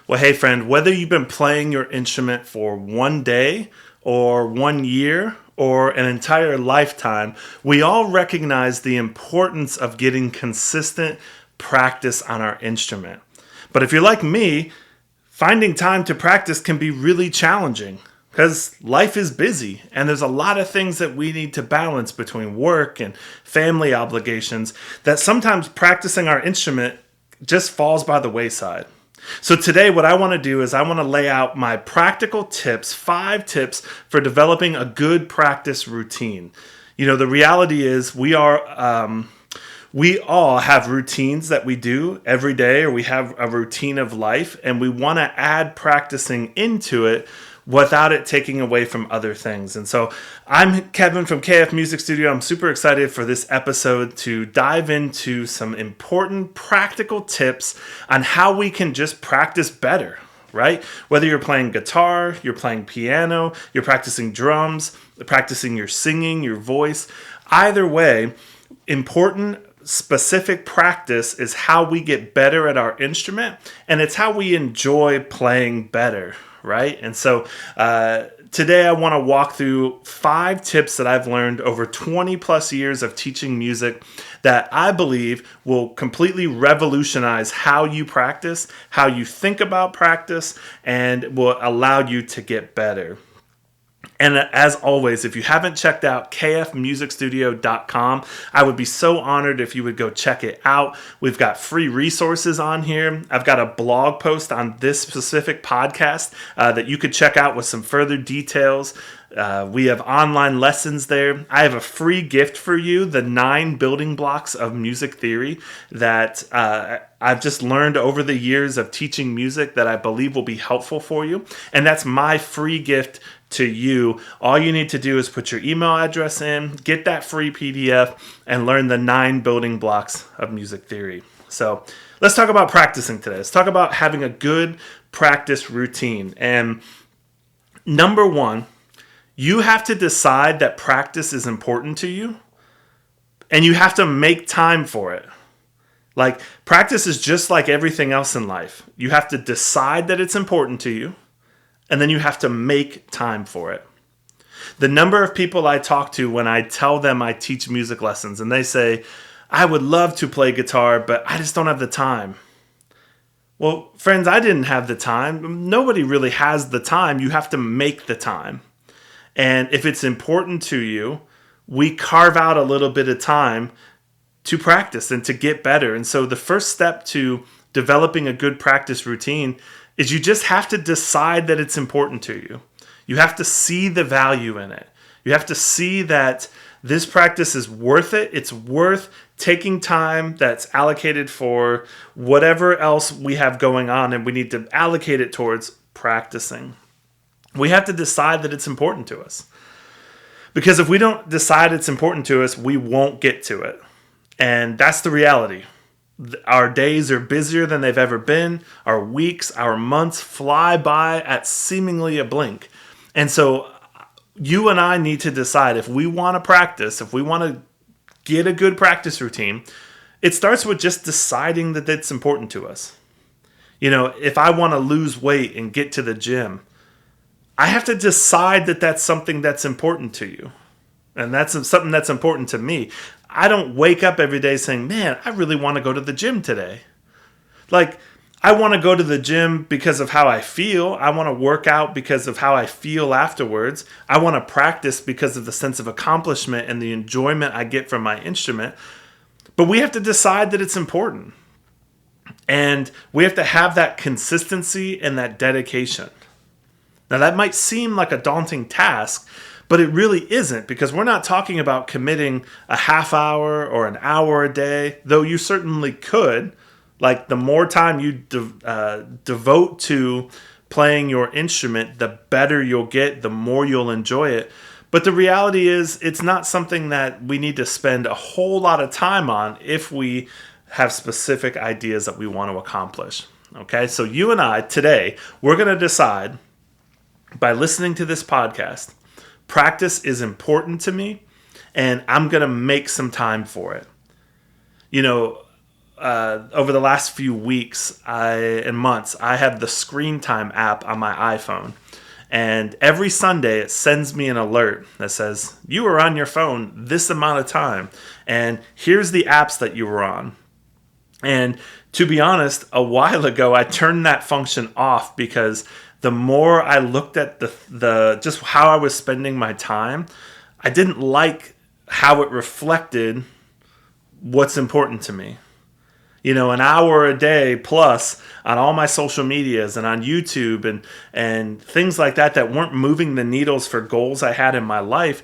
Well, hey, friend, whether you've been playing your instrument for one day or 1 year or an entire lifetime, we all recognize the importance of getting consistent practice on our instrument. But if you're like me, finding time to practice can be really challenging because life is busy and there's a lot of things that we need to balance between work and family obligations that sometimes practicing our instrument just falls by the wayside. So today what I want to do is I want to lay out my practical tips, 5 tips for developing a good practice routine. The reality is we all have routines that we do every day, or we have a routine of life, and we want to add practicing into it without it taking away from other things. And so I'm Kevin from KF Music Studio. I'm super excited for this episode to dive into some important practical tips on how we can just practice better, right? Whether you're playing guitar, you're playing piano, you're practicing drums, practicing your singing, your voice, either way, important specific practice is how we get better at our instrument, and it's how we enjoy playing better, right? And so today I want to walk through 5 tips that I've learned over 20 plus years of teaching music that I believe will completely revolutionize how you practice, how you think about practice, and will allow you to get better. And as always, if you haven't checked out kfmusicstudio.com, I would be so honored if you would go check it out. We've got free resources on here. I've got a blog post on this specific podcast that you could check out with some further details. We have online lessons there. I have a free gift for you, the 9 building blocks of music theory that I've just learned over the years of teaching music that I believe will be helpful for you. And that's my free gift to you. All you need to do is put your email address in, get that free PDF, and learn the 9 building blocks of music theory. So let's talk about practicing today. Let's talk about having a good practice routine. And number 1, you have to decide that practice is important to you, and you have to make time for it. Like, practice is just like everything else in life. You have to decide that it's important to you, and then you have to make time for it. The number of people I talk to when I tell them I teach music lessons, and they say, I would love to play guitar, but I just don't have the time. Well, friends, I didn't have the time. Nobody really has the time. You have to make the time. And if it's important to you, we carve out a little bit of time to practice and to get better. And so the first step to developing a good practice routine is you just have to decide that it's important to you. You have to see the value in it. You have to see that this practice is worth it. It's worth taking time that's allocated for whatever else we have going on, and we need to allocate it towards practicing. We have to decide that it's important to us. Because if we don't decide it's important to us, we won't get to it. And that's the reality. Our days are busier than they've ever been. Our weeks, our months fly by at seemingly a blink. And so you and I need to decide if we want to practice, if we want to get a good practice routine, it starts with just deciding that it's important to us. If I want to lose weight and get to the gym, I have to decide that that's something that's important to you. And that's something that's important to me. I don't wake up every day saying, man, I really want to go to the gym today. Like, I want to go to the gym because of how I feel. I want to work out because of how I feel afterwards. I want to practice because of the sense of accomplishment and the enjoyment I get from my instrument. But we have to decide that it's important. And we have to have that consistency and that dedication. Now, that might seem like a daunting task, but it really isn't, because we're not talking about committing a half hour or an hour a day, though you certainly could. Like, the more time you devote to playing your instrument, the better you'll get, the more you'll enjoy it. But the reality is, it's not something that we need to spend a whole lot of time on if we have specific ideas that we want to accomplish. Okay, so you and I, today, we're going to decide, by listening to this podcast, practice is important to me, and I'm going to make some time for it. over the last few weeks and months, I have the screen time app on my iPhone. And every Sunday, it sends me an alert that says, you were on your phone this amount of time. And here's the apps that you were on. And to be honest, a while ago, I turned that function off because the more I looked at the just how I was spending my time, I didn't like how it reflected what's important to me. An hour a day plus on all my social medias and on YouTube and things like that weren't moving the needles for goals I had in my life.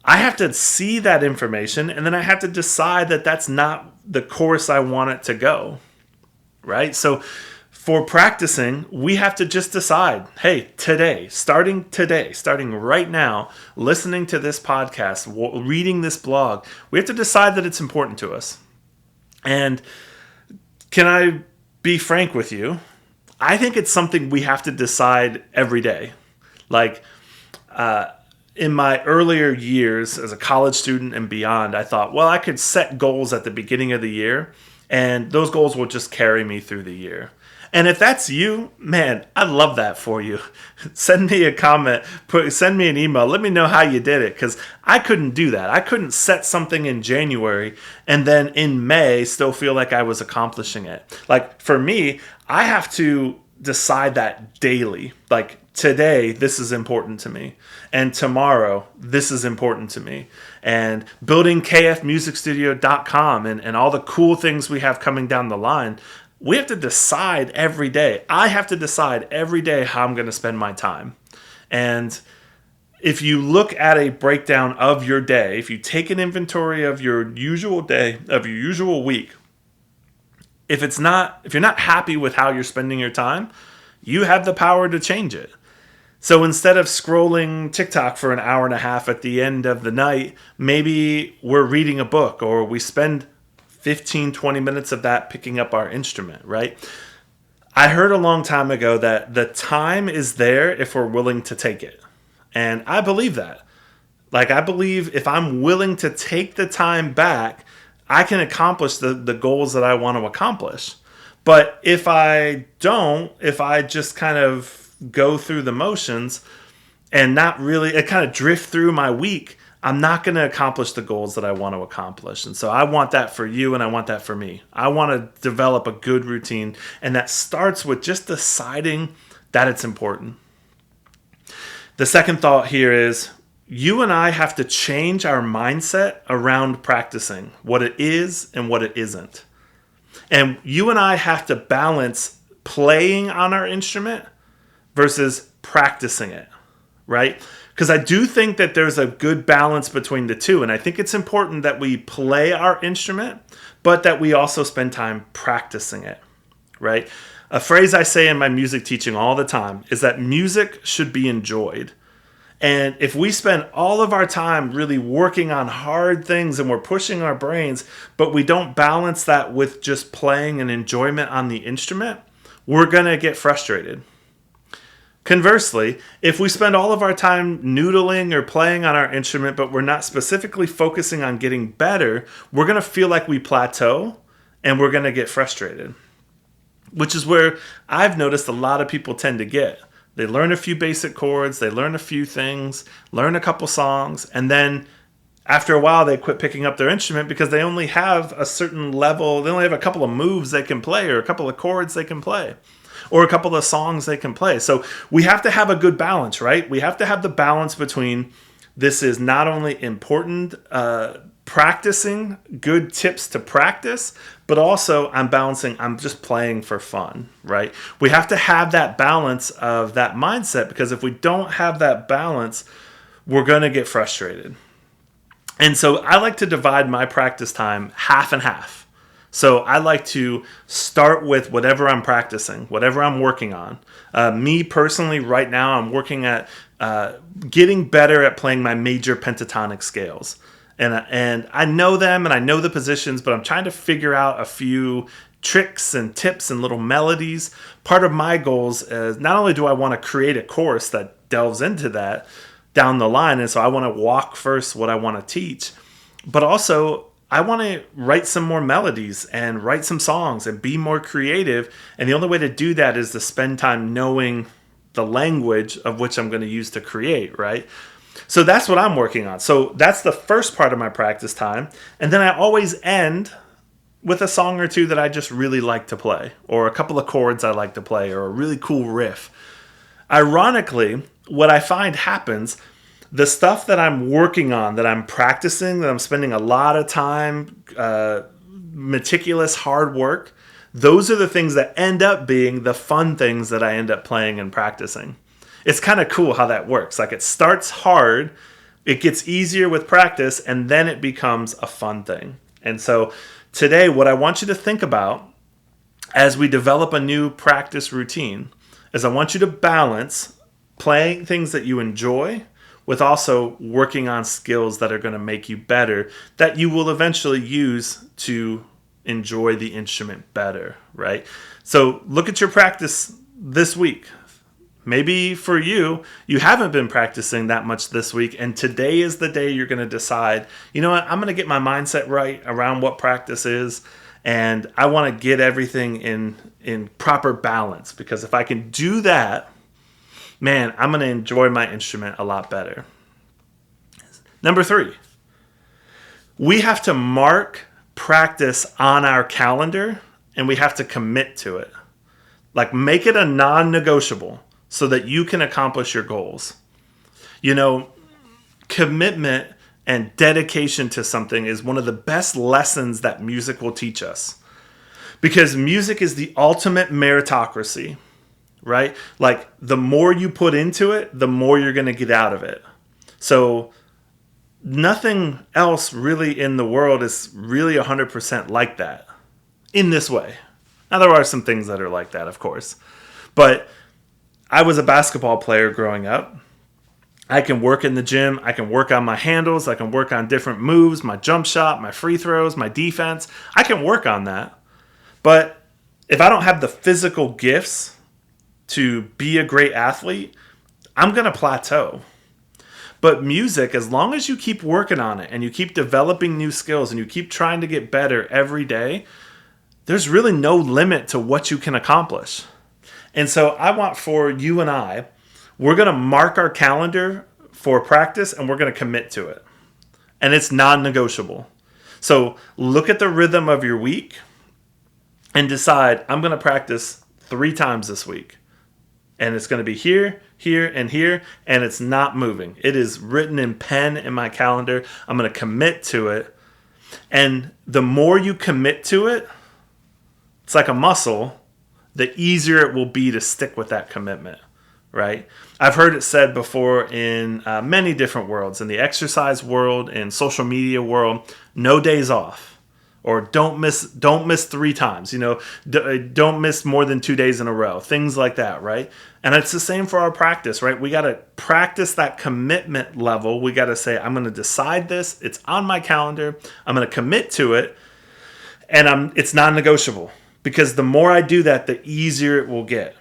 I have to see that information, and then I have to decide that that's not the course I want it to go, right? So for practicing, we have to just decide, hey, starting right now, listening to this podcast, reading this blog, we have to decide that it's important to us. And can I be frank with you? I think it's something we have to decide every day. Like, in my earlier years as a college student and beyond, I thought, well, I could set goals at the beginning of the year, and those goals will just carry me through the year. And if that's you, man, I love that for you. Send me a comment, send me an email. Let me know how you did it, because I couldn't do that. I couldn't set something in January and then in May still feel like I was accomplishing it. Like for me, I have to decide that daily. Like today, this is important to me. And tomorrow, this is important to me. And building kfmusicstudio.com and all the cool things we have coming down the line, we have to decide every day. I have to decide every day how I'm going to spend my time. And if you look at a breakdown of your day, if you take an inventory of your usual day, of your usual week, if you're not happy with how you're spending your time, you have the power to change it. So instead of scrolling TikTok for an hour and a half at the end of the night, maybe we're reading a book, or we spend 15, 20 minutes of that picking up our instrument, right? I heard a long time ago that the time is there if we're willing to take it. And I believe that. Like, I believe if I'm willing to take the time back, I can accomplish the goals that I want to accomplish. But if I just kind of go through the motions and not really, kind of drift through my week, I'm not going to accomplish the goals that I want to accomplish. And so I want that for you, and I want that for me. I want to develop a good routine, and that starts with just deciding that it's important. The second thought here is you and I have to change our mindset around practicing, what it is and what it isn't. And you and I have to balance playing on our instrument versus practicing it, right? Because I do think that there's a good balance between the two. And I think it's important that we play our instrument, but that we also spend time practicing it, right? A phrase I say in my music teaching all the time is that music should be enjoyed. And if we spend all of our time really working on hard things and we're pushing our brains, but we don't balance that with just playing and enjoyment on the instrument, we're going to get frustrated. Conversely, if we spend all of our time noodling or playing on our instrument, but we're not specifically focusing on getting better, we're going to feel like we plateau and we're going to get frustrated, which is where I've noticed a lot of people tend to get. They learn a few basic chords, they learn a few things, learn a couple songs, and then after a while they quit picking up their instrument because they only have a certain level, they only have a couple of moves they can play or a couple of chords they can play, or a couple of songs they can play. So we have to have a good balance, right? We have to have the balance between this is not only important practicing, good tips to practice, but also I'm just playing for fun, right? We have to have that balance of that mindset, because if we don't have that balance, we're going to get frustrated. And so I like to divide my practice time half and half. So I like to start with whatever I'm practicing, whatever I'm working on. Me personally, right now, I'm working at getting better at playing my major pentatonic scales. And I know them and I know the positions, but I'm trying to figure out a few tricks and tips and little melodies. Part of my goals is not only do I want to create a course that delves into that down the line, and so I want to walk first what I want to teach, but also I want to write some more melodies and write some songs and be more creative. And the only way to do that is to spend time knowing the language of which I'm going to use to create, right? So that's what I'm working on. So that's the first part of my practice time. And then I always end with a song or two that I just really like to play, or a couple of chords I like to play, or a really cool riff. Ironically, what I find happens, the stuff that I'm working on, that I'm practicing, that I'm spending a lot of time, meticulous hard work, those are the things that end up being the fun things that I end up playing and practicing. It's kind of cool how that works. Like, it starts hard, it gets easier with practice, and then it becomes a fun thing. And so today, what I want you to think about as we develop a new practice routine is I want you to balance playing things that you enjoy with also working on skills that are going to make you better, that you will eventually use to enjoy the instrument better, right? So look at your practice this week. Maybe for you, you haven't been practicing that much this week, and today is the day you're going to decide, you know what, I'm going to get my mindset right around what practice is, and I want to get everything in proper balance, because if I can do that, man, I'm going to enjoy my instrument a lot better. Number 3, we have to mark practice on our calendar, and we have to commit to it. Like, make it a non-negotiable so that you can accomplish your goals. You know, commitment and dedication to something is one of the best lessons that music will teach us. Because music is the ultimate meritocracy, right? Like, the more you put into it, the more you're going to get out of it. So nothing else really in the world is really 100% like that in this way. Now, there are some things that are like that, of course. But I was a basketball player growing up. I can work in the gym. I can work on my handles. I can work on different moves, my jump shot, my free throws, my defense. I can work on that. But if I don't have the physical gifts to be a great athlete, I'm going to plateau. But music, as long as you keep working on it and you keep developing new skills and you keep trying to get better every day, there's really no limit to what you can accomplish. And so I want for you and I, we're going to mark our calendar for practice and we're going to commit to it. And it's non-negotiable. So look at the rhythm of your week and decide, I'm going to practice 3 times this week. And it's going to be here, here, and here, and it's not moving. It is written in pen in my calendar. I'm going to commit to it. And the more you commit to it, it's like a muscle, the easier it will be to stick with that commitment, right? I've heard it said before in many different worlds, in the exercise world, in social media world, no days off, or don't miss 3 times, don't miss more than 2 days in a row, things like that, right? And it's the same for our practice, right? We got to practice that commitment level. We got to say, I'm going to decide this. It's on my calendar. I'm going to commit to it, and it's non-negotiable. Because the more I do that, the easier it will get.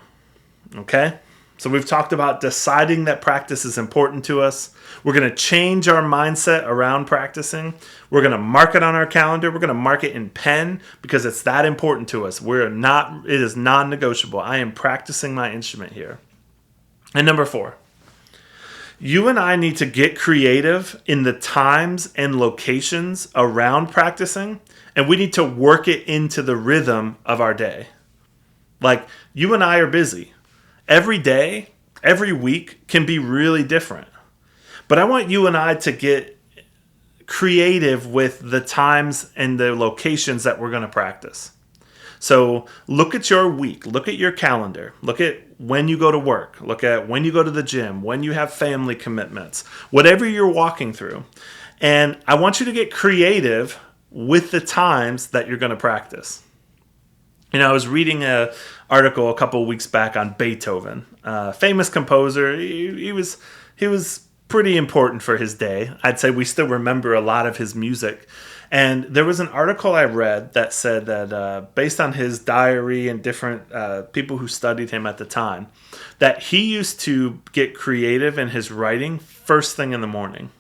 Okay? So we've talked about deciding that practice is important to us. We're going to change our mindset around practicing. We're going to mark it on our calendar. We're going to mark it in pen because it's that important to us. It is non-negotiable. I am practicing my instrument here. And number 4, you and I need to get creative in the times and locations around practicing, and we need to work it into the rhythm of our day. Like, you and I are busy. Every day, every week can be really different. But I want you and I to get creative with the times and the locations that we're going to practice. So look at your week, look at your calendar, look at when you go to work, look at when you go to the gym, when you have family commitments, whatever you're walking through. And I want you to get creative with the times that you're going to practice. I was reading an article a couple of weeks back on Beethoven, famous composer. He was pretty important for his day. I'd say we still remember a lot of his music. And there was an article I read that said that based on his diary and different people who studied him at the time, that he used to get creative in his writing first thing in the morning.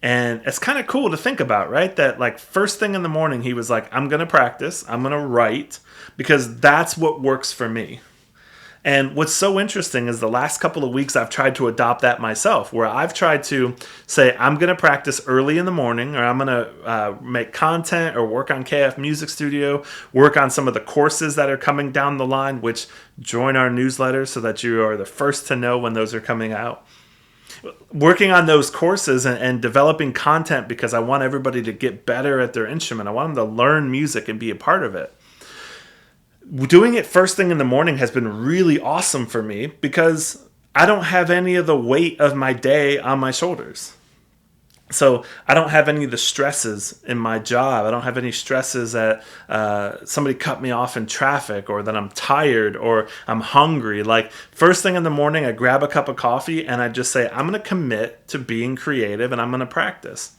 And it's kind of cool to think about, right? That like first thing in the morning, he was like, I'm going to practice, I'm going to write, because that's what works for me. And what's so interesting is the last couple of weeks I've tried to adopt that myself, where I've tried to say, I'm going to practice early in the morning, or I'm going to make content or work on KF Music Studio, work on some of the courses that are coming down the line, which join our newsletter so that you are the first to know when those are coming out. Working on those courses and developing content because I want everybody to get better at their instrument. I want them to learn music and be a part of it. Doing it first thing in the morning has been really awesome for me because I don't have any of the weight of my day on my shoulders. So I don't have any of the stresses in my job. I don't have any stresses that somebody cut me off in traffic, or that I'm tired, or I'm hungry. Like first thing in the morning, I grab a cup of coffee and I just say, I'm going to commit to being creative and I'm going to practice.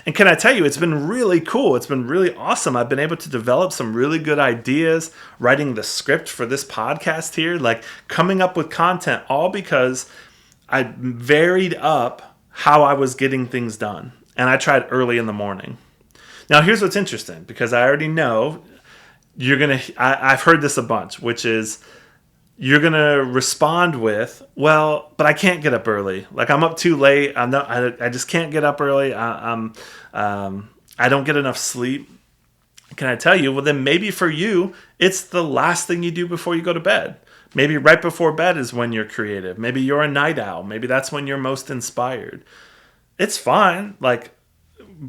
And can I tell you, it's been really cool. It's been really awesome. I've been able to develop some really good ideas, writing the script for this podcast here, like coming up with content, all because I varied up how I was getting things done. And I tried early in the morning. Now, here's what's interesting, because I already know I've heard this a bunch, which is you're going to respond with, well, but I can't get up early. Like I'm up too late. I just can't get up early. I don't get enough sleep. Can I tell you? Well, then maybe for you, it's the last thing you do before you go to bed. Maybe right before bed is when you're creative. Maybe you're a night owl. Maybe that's when you're most inspired. It's fine. Like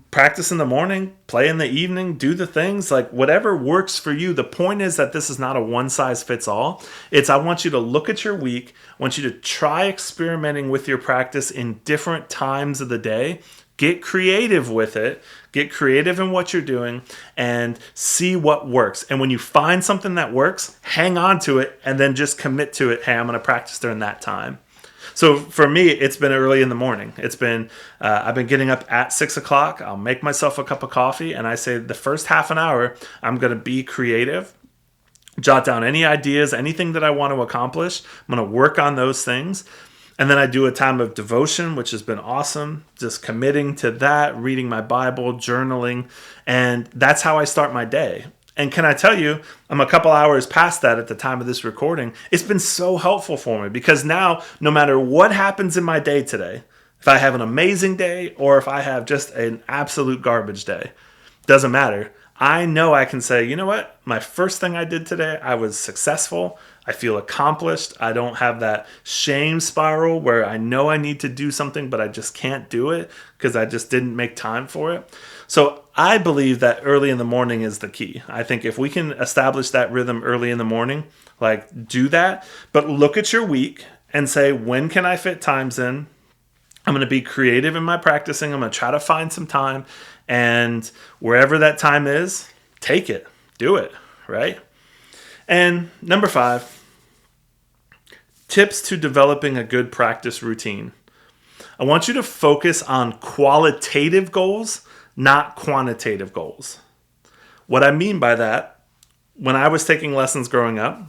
practice in the morning, play in the evening, do the things, like whatever works for you. The point is that this is not a one size fits all. I want you to look at your week. I want you to try experimenting with your practice in different times of the day. Get creative with it. Get creative in what you're doing and see what works. And when you find something that works, hang on to it and then just commit to it. Hey, I'm going to practice during that time. So for me, it's been early in the morning. I've been getting up at 6 o'clock. I'll make myself a cup of coffee and I say the first half an hour, I'm going to be creative, jot down any ideas, anything that I want to accomplish. I'm going to work on those things. And then I do a time of devotion, which has been awesome. Just committing to that, reading my Bible, journaling. And that's how I start my day. And can I tell you, I'm a couple hours past that at the time of this recording. It's been so helpful for me because now, no matter what happens in my day today, if I have an amazing day or if I have just an absolute garbage day, doesn't matter. I know I can say, you know what? My first thing I did today, I was successful. I feel accomplished. I don't have that shame spiral where I know I need to do something, but I just can't do it because I just didn't make time for it. So I believe that early in the morning is the key. I think if we can establish that rhythm early in the morning, like do that, but look at your week and say, when can I fit times in? I'm going to be creative in my practicing. I'm going to try to find some time, and wherever that time is, take it, do it, right? And number 5, tips to developing a good practice routine. I want you to focus on qualitative goals, not quantitative goals. What I mean by that, when I was taking lessons growing up,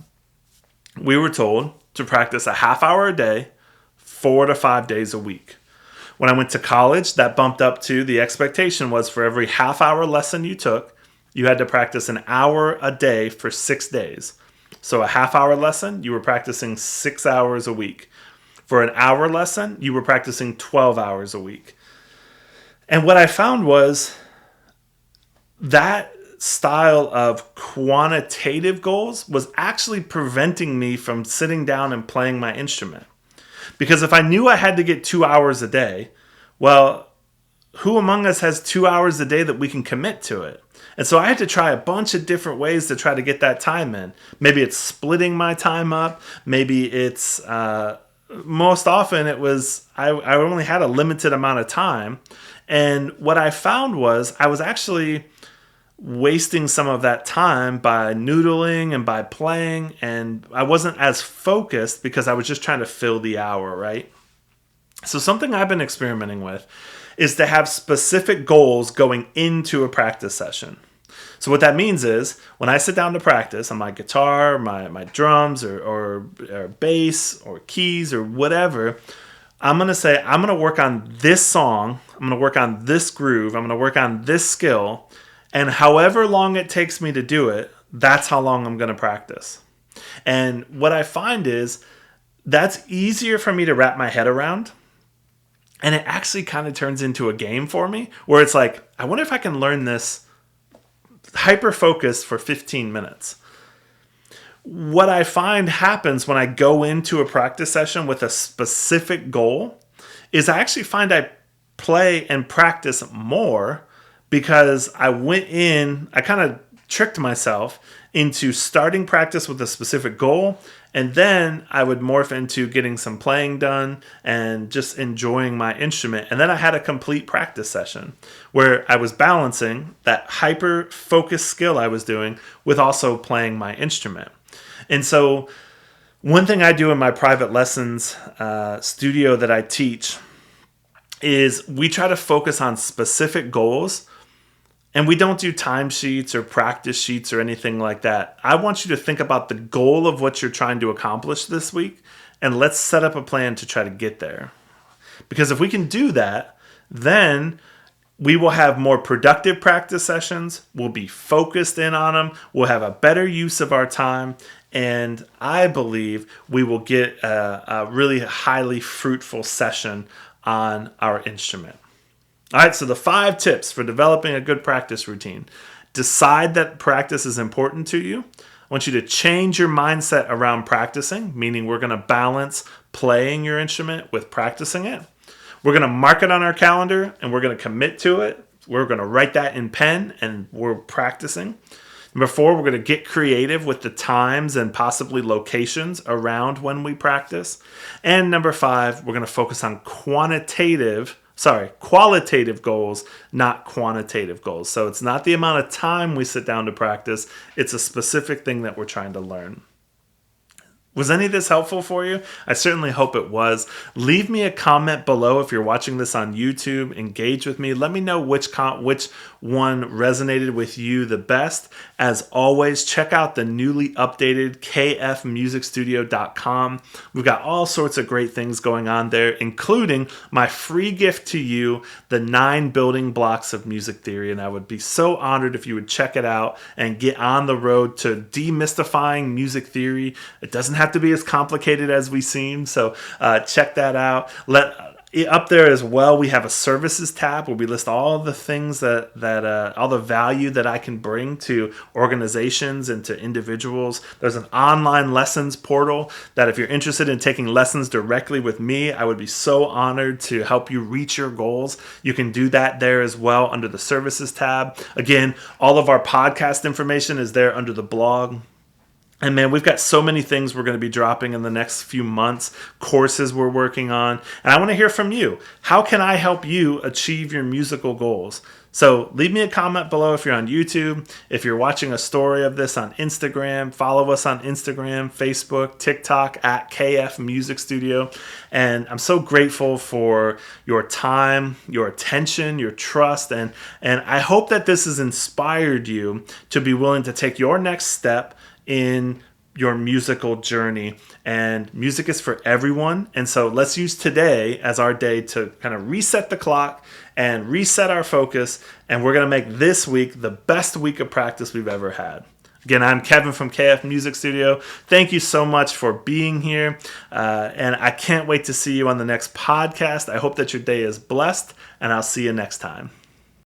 we were told to practice a half hour a day, 4 to 5 days a week. When I went to college, that bumped up to the expectation was for every half hour lesson you took, you had to practice an hour a day for 6 days. So a half hour lesson, you were practicing 6 hours a week. For an hour lesson, you were practicing 12 hours a week. And what I found was that style of quantitative goals was actually preventing me from sitting down and playing my instrument. Because if I knew I had to get 2 hours a day, well, who among us has 2 hours a day that we can commit to it? And so I had to try a bunch of different ways to try to get that time in. Maybe it's splitting my time up. Maybe it's, most often it was, I only had a limited amount of time. And what I found was I was actually wasting some of that time by noodling and by playing, and I wasn't as focused because I was just trying to fill the hour, right? So something I've been experimenting with is to have specific goals going into a practice session. So what that means is when I sit down to practice on my guitar, my drums or bass or keys or whatever, I'm going to say, I'm going to work on this song. I'm going to work on this groove. I'm going to work on this skill. And however long it takes me to do it, that's how long I'm going to practice. And what I find is that's easier for me to wrap my head around. And it actually kind of turns into a game for me where it's like, I wonder if I can learn this hyper focus for 15 minutes. What I find happens when I go into a practice session with a specific goal is I actually find I play and practice more because I went in, I kind of tricked myself into starting practice with a specific goal, and then I would morph into getting some playing done and just enjoying my instrument. And then I had a complete practice session where I was balancing that hyper focused skill I was doing with also playing my instrument. And so one thing I do in my private lessons studio that I teach is we try to focus on specific goals, and we don't do timesheets or practice sheets or anything like that. I want you to think about the goal of what you're trying to accomplish this week, and let's set up a plan to try to get there. Because if we can do that, then we will have more productive practice sessions. We'll be focused in on them. We'll have a better use of our time. And I believe we will get a really highly fruitful session on our instrument. All right, so the 5 tips for developing a good practice routine. Decide that practice is important to you. I want you to change your mindset around practicing, meaning we're going to balance playing your instrument with practicing it. We're going to mark it on our calendar and we're going to commit to it. We're going to write that in pen and we're practicing. Number 4, we're going to get creative with the times and possibly locations around when we practice. And number 5, we're going to focus on qualitative goals, not quantitative goals. So it's not the amount of time we sit down to practice. It's a specific thing that we're trying to learn. Was any of this helpful for you? I certainly hope it was. Leave me a comment below if you're watching this on YouTube. Engage with me. Let me know which one resonated with you the best. As always, check out the newly updated kfmusicstudio.com. We've got all sorts of great things going on there, including my free gift to you, the 9 building blocks of music theory. And I would be so honored if you would check it out and get on the road to demystifying music theory. It doesn't have to be as complicated as we seem, so check that out. Up there as well, we have a services tab where we list all the things that all the value that I can bring to organizations and to individuals. There's an online lessons portal that if you're interested in taking lessons directly with me, I would be so honored to help you reach your goals. You can do that there as well under the services tab. Again, all of our podcast information is there under the blog. And man, we've got so many things we're going to be dropping in the next few months, courses we're working on. And I want to hear from you. How can I help you achieve your musical goals? So leave me a comment below if you're on YouTube. If you're watching a story of this on Instagram, follow us on Instagram, Facebook, TikTok at KF Music Studio. And I'm so grateful for your time, your attention, your trust. And I hope that this has inspired you to be willing to take your next step in your musical journey. And music is for everyone. And so let's use today as our day to kind of reset the clock and reset our focus. And we're going to make this week the best week of practice we've ever had. Again, I'm Kevin from KF Music Studio. Thank you so much for being here. And I can't wait to see you on the next podcast. I hope that your day is blessed, and I'll see you next time.